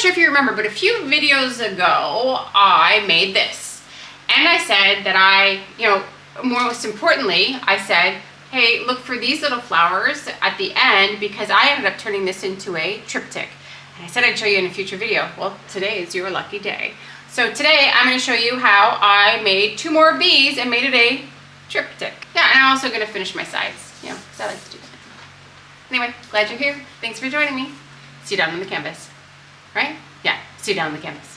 sure if you remember, but a few videos ago, I made this. And I said that most importantly, I said, hey, look for these little flowers at the end, because I ended up turning this into a triptych. And I said I'd show you in a future video. Well, today is your lucky day. So today I'm going to show you how I made 2 more of these and made it a triptych. Yeah, and I'm also going to finish my sides, because I like to do that. Anyway, glad you're here. Thanks for joining me. See you down on the canvas. Right? Yeah, see you down on the canvas.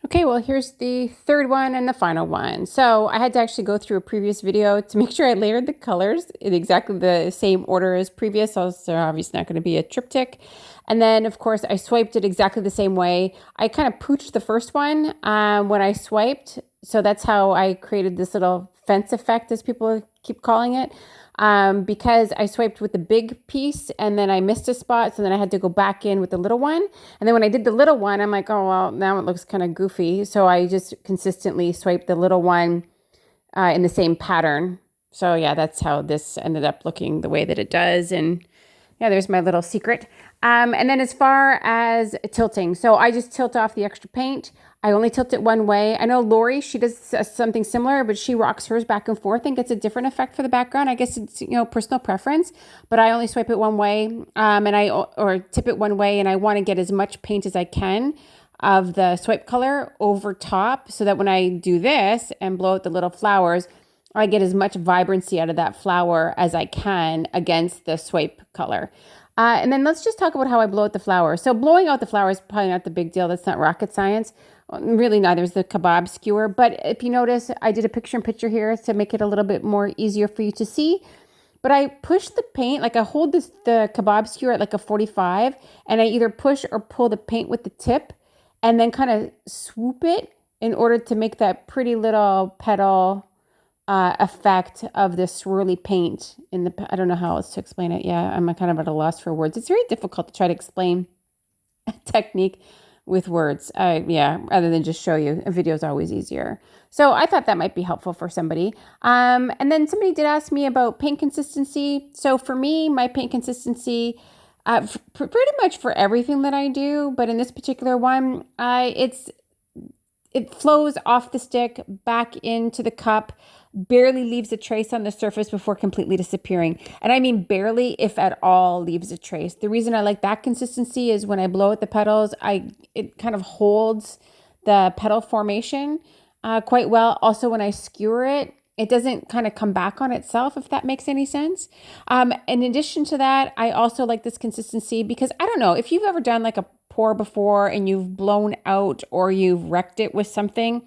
Okay, well, here's the third one and the final one. So I had to actually go through a previous video to make sure I layered the colors in exactly the same order as previous. So they're obviously not going to be a triptych. And then, of course, I swiped it exactly the same way. I kind of pooched the first one when I swiped. So that's how I created this little fence effect, as people keep calling it. because I swiped with the big piece and then I missed a spot. So then I had to go back in with the little one. And then when I did the little one, I'm like, oh, well, now it looks kind of goofy. So I just consistently swiped the little one in the same pattern. So yeah, that's how this ended up looking the way that it does. And yeah, there's my little secret. And then as far as tilting, so I just tilt off the extra paint. I only tilt it one way. I know Lori, she does something similar, but she rocks hers back and forth and gets a different effect for the background. I guess it's, personal preference, but I only swipe it one way, or tip it one way, and I want to get as much paint as I can of the swipe color over top so that when I do this and blow out the little flowers, I get as much vibrancy out of that flower as I can against the swipe color. And then let's just talk about how I blow out the flower. So blowing out the flower is probably not the big deal. That's not rocket science. Really neither is the kebab skewer. But if you notice, I did a picture-in-picture here to make it a little bit more easier for you to see. But I push the paint, like I hold the kebab skewer at like a 45, and I either push or pull the paint with the tip and then kind of swoop it in order to make that pretty little petal effect of the swirly paint in the, I don't know how else to explain it. Yeah, I'm kind of at a loss for words. It's very difficult to try to explain a technique with words. Rather than just show you. A video is always easier. So I thought that might be helpful for somebody. And then somebody did ask me about paint consistency. So for me, my paint consistency, pretty much for everything that I do, but in this particular one, it flows off the stick back into the cup, barely leaves a trace on the surface before completely disappearing. And I mean barely, if at all, leaves a trace. The reason I like that consistency is when I blow out the petals, it kind of holds the petal formation quite well. Also, when I skewer it, it doesn't kind of come back on itself, if that makes any sense. In addition to that, I also like this consistency because I don't know if you've ever done like a pour before and you've blown out or you've wrecked it with something.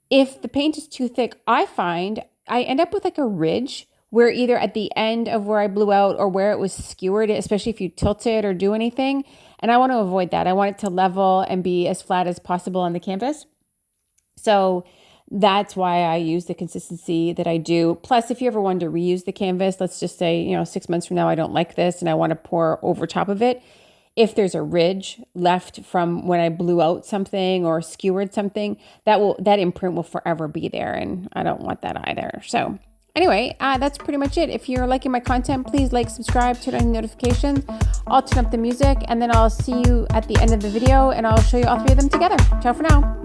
If the paint is too thick, I find I end up with like a ridge where either at the end of where I blew out or where it was skewered, especially if you tilt it or do anything. And I want to avoid that. I want it to level and be as flat as possible on the canvas. So that's why I use the consistency that I do. Plus, if you ever wanted to reuse the canvas, let's just say, 6 months from now, I don't like this and I want to pour over top of it. If there's a ridge left from when I blew out something or skewered something, that imprint will forever be there. And I don't want that either. So anyway, that's pretty much it. If you're liking my content, please like, subscribe, turn on notifications. I'll turn up the music and then I'll see you at the end of the video and I'll show you all three of them together. Ciao for now.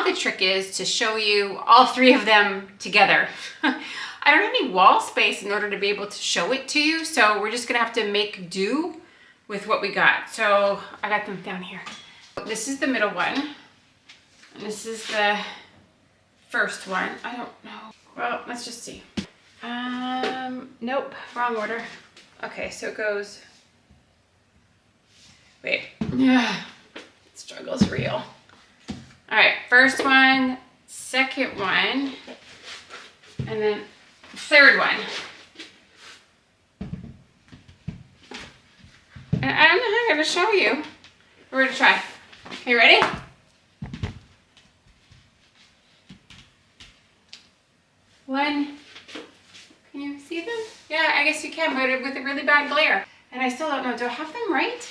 now the trick is to show you all three of them together. I don't have any wall space in order to be able to show it to you, so we're just gonna have to make do with what we got. So I got them down here. This is the middle one, and this is the first one. I don't know. Well, let's just see. Nope, wrong order. Okay, so it goes, wait, yeah, struggle's real. All right, first one, second one, and then third one. And I don't know how I'm gonna show you. We're gonna try. Okay, ready? One. Can you see them? Yeah, I guess you can, but with a really bad glare. And I still don't know, do I have them right?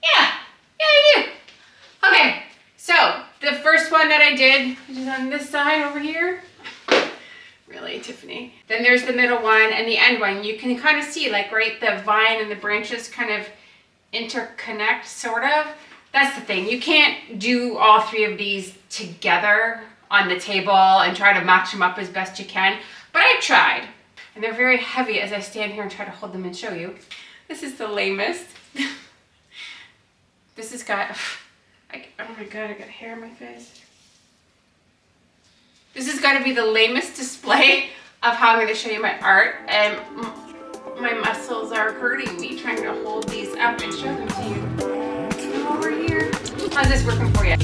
Yeah, I do. Okay, so the first one that I did, which is on this side over here. Really, Tiffany. Then there's the middle one and the end one. You can kind of see, like, right, the vine and the branches kind of interconnect, sort of. That's the thing. You can't do all three of these together on the table and try to match them up as best you can. But I tried. And they're very heavy as I stand here and try to hold them and show you. This is the lamest. This has got, oh my God, I got hair in my face. This has got to be the lamest display of how I'm going to show you my art, and my muscles are hurting me trying to hold these up and show them to you. Come over here. How's this working for you?